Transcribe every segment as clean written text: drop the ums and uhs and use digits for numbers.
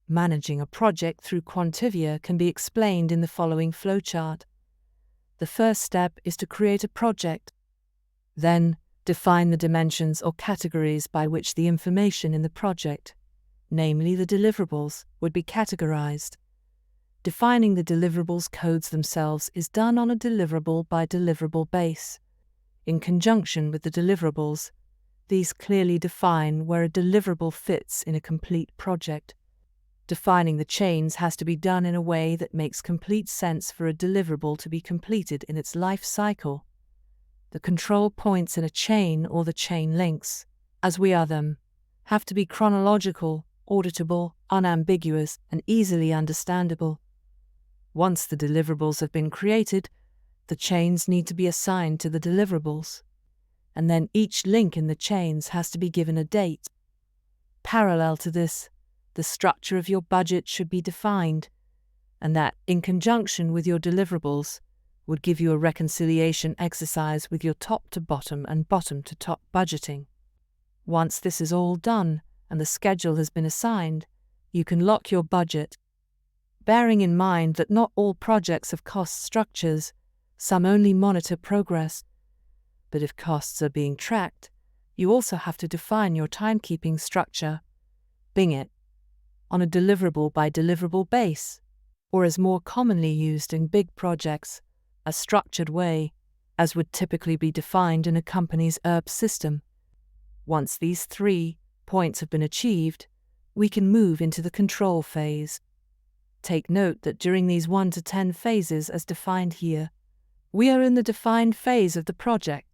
Managing a project through Quantivia can be explained in the following flowchart. The first step is to create a project. Then, define the dimensions or categories by which the information in the project, namely the deliverables, would be categorized. Defining the deliverables codes themselves is done on a deliverable by deliverable base. In conjunction with the deliverables, these clearly define where a deliverable fits in a complete project. Defining the chains has to be done in a way that makes complete sense for a deliverable to be completed in its life cycle. The control points in a chain, or the chain links, as we are them, have to be chronological, auditable, unambiguous, and easily understandable. Once the deliverables have been created, the chains need to be assigned to the deliverables, and then each link in the chains has to be given a date. Parallel to this, the structure of your budget should be defined, and that, in conjunction with your deliverables, would give you a reconciliation exercise with your top to bottom and bottom to top budgeting. Once this is all done and the schedule has been assigned, you can lock your budget. Bearing in mind that not all projects have cost structures, some only monitor progress. But if costs are being tracked, you also have to define your timekeeping structure. Bing it on a deliverable by deliverable base, or as more commonly used in big projects, a structured way, as would typically be defined in a company's ERP system. Once these 3 points have been achieved, we can move into the control phase. Take note that during these 1 to 10 phases as defined here, we are in the defined phase of the project.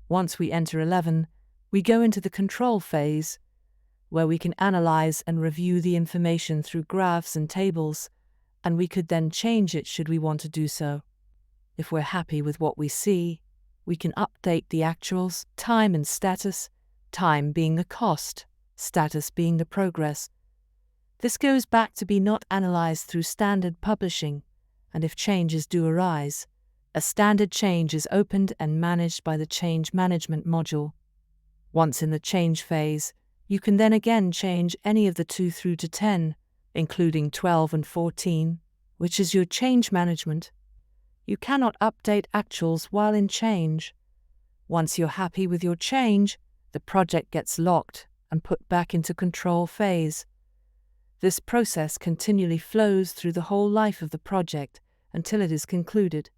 Once we enter 11, we go into the control phase, where we can analyze and review the information through graphs and tables, and we could then change it should we want to do so. If we're happy with what we see, we can update the actuals, time and status, time being the cost, status being the progress. This goes back to be not analyzed through standard publishing, and if changes do arise, a standard change is opened and managed by the change management module. Once in the change phase, you can then again change any of the 2 through to 10, including 12 and 14, which is your change management. You cannot update actuals while in change. Once you're happy with your change, the project gets locked and put back into control phase. This process continually flows through the whole life of the project until it is concluded.